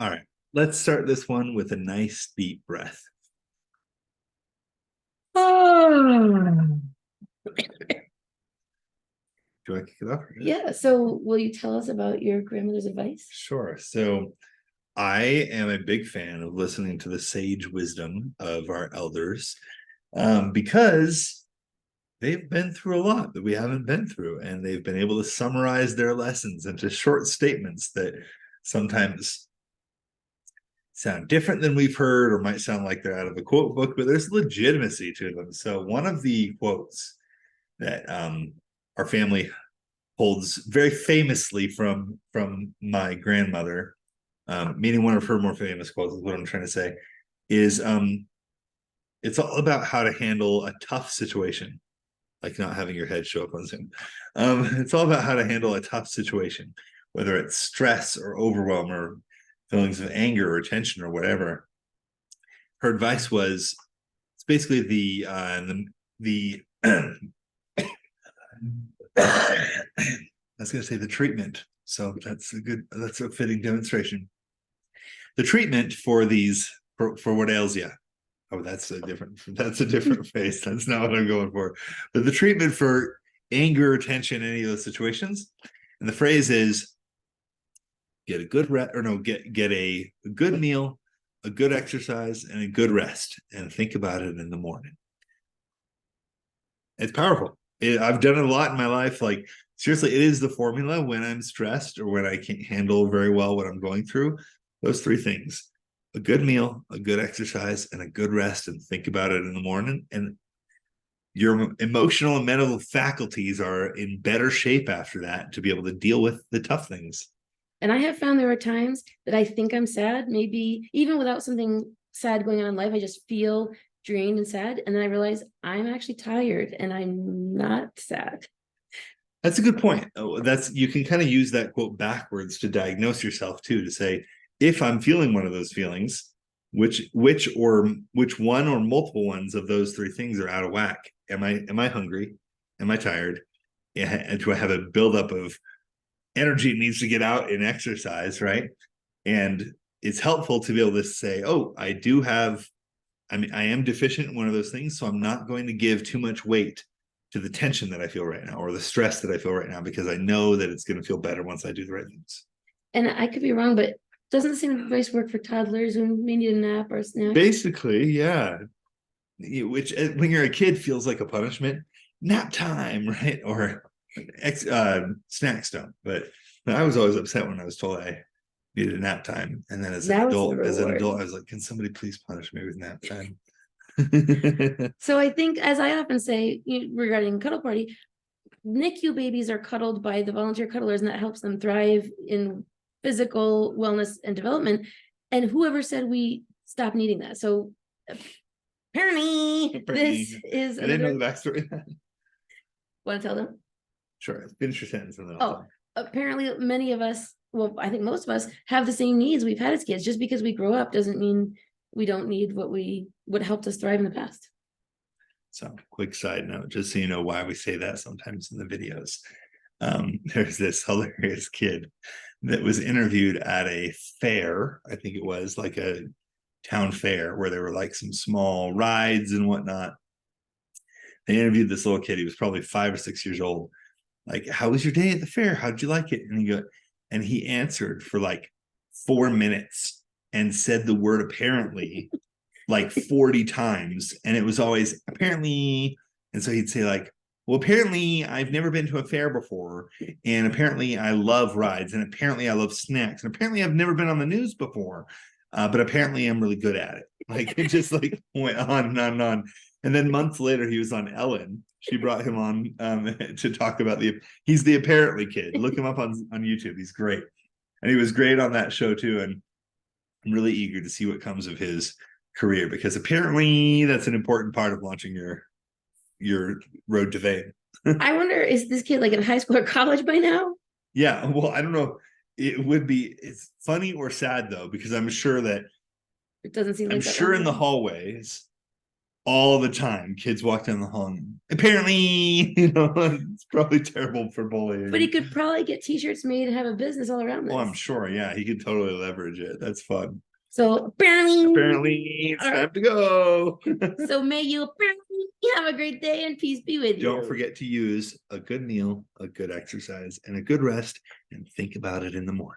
All right. Let's start this one with a nice deep breath. Oh. Do I kick it off? Yeah. So, will you tell us about your grandmother's advice? Sure. So I am a big fan of listening to the sage wisdom of our elders because they've been through a lot that we haven't been through, and they've been able to summarize their lessons into short statements that sometimes sound different than we've heard or might sound like they're out of a quote book, but there's legitimacy to them. So one of the quotes that our family holds very famously from my grandmother, meaning one of her more famous quotes is what I'm trying to say, is it's all about how to handle a tough situation, like not having your head show up on Zoom. It's all about how to handle a tough situation, whether it's stress or overwhelm or feelings of anger or tension or whatever. Her advice was it's basically the I was going to say the treatment. So that's a fitting demonstration. The treatment for these for what ails you. Oh, that's a different face. That's not what I'm going for. But the treatment for anger, tension, any of those situations, and the phrase is get a good rest, or no, get a good meal, a good exercise, and a good rest, and think about it in the morning. It's powerful. I've done it a lot in my life. Like seriously, it is the formula when I'm stressed or when I can't handle very well what I'm going through. Those three things: a good meal, a good exercise, and a good rest, and think about it in the morning. And your emotional and mental faculties are in better shape after that to be able to deal with the tough things. And I have found there are times that I think I'm sad, maybe even without something sad going on in life. I just feel drained and sad. And then I realize I'm actually tired and I'm not sad. That's a good point. That's you can kind of use that quote backwards to diagnose yourself too, to say if I'm feeling one of those feelings, which one or multiple ones of those three things are out of whack. Am I hungry? Am I tired? Do I have a buildup of energy needs to get out in exercise, right? And it's helpful to be able to say, oh, I am deficient in one of those things, so I'm not going to give too much weight to the tension that I feel right now or the stress that I feel right now because I know that it's going to feel better once I do the right things. And I could be wrong, but doesn't the same advice work for toddlers who may need a nap or a snack? Basically, yeah. Which when you're a kid feels like a punishment. Nap time, right? Or snacks don't. But I was always upset when I was told I needed a nap time. And then Now it's the as an reward. adult, I was like, can somebody please punish me with nap time? So I think, as I often say regarding cuddle party, NICU babies are cuddled by the volunteer cuddlers, and that helps them thrive in physical wellness and development. And whoever said we stop needing that? So apparently, this is I didn't know another. the backstory. Want to tell them? Sure, finish your sentence and then I'll Oh, tell. apparently, many of us, well, I think most of us have the same needs we've had as kids. Just because we grow up doesn't mean we don't need what helped us thrive in the past. So, quick side note, just so you know why we say that sometimes in the videos. There's this hilarious kid that was interviewed at a fair, I think it was like a town fair where there were like some small rides and whatnot. They interviewed this little kid. He was probably 5 or 6 years old. Like, how was your day at the fair? How did you like it? And he answered for like 4 minutes and said the word apparently like 40 times. And it was always apparently. And so he'd say, like, well, apparently I've never been to a fair before. And apparently I love rides. And apparently I love snacks. And apparently I've never been on the news before. But apparently I'm really good at it. Like it just like went on and on and on. And then months later, he was on Ellen. She brought him on to talk about he's the apparently kid. Look him up on YouTube. He's great. And he was great on that show too. And I'm really eager to see what comes of his career because apparently that's an important part of launching your road to fame. I wonder, is this kid like in high school or college by now? Yeah, well, I don't know. It's funny or sad though, because It doesn't seem I'm like that sure long in the ago. hallways all the time. Kids walk down the hall and apparently, it's probably terrible for bullying. But he could probably get t-shirts made and have a business all around this. Oh, I'm sure. Yeah, he could totally leverage it. That's fun. So apparently it's time to go. So may you apparently have a great day and peace be with you. Don't forget to use a good meal, a good exercise, and a good rest, and think about it in the morning.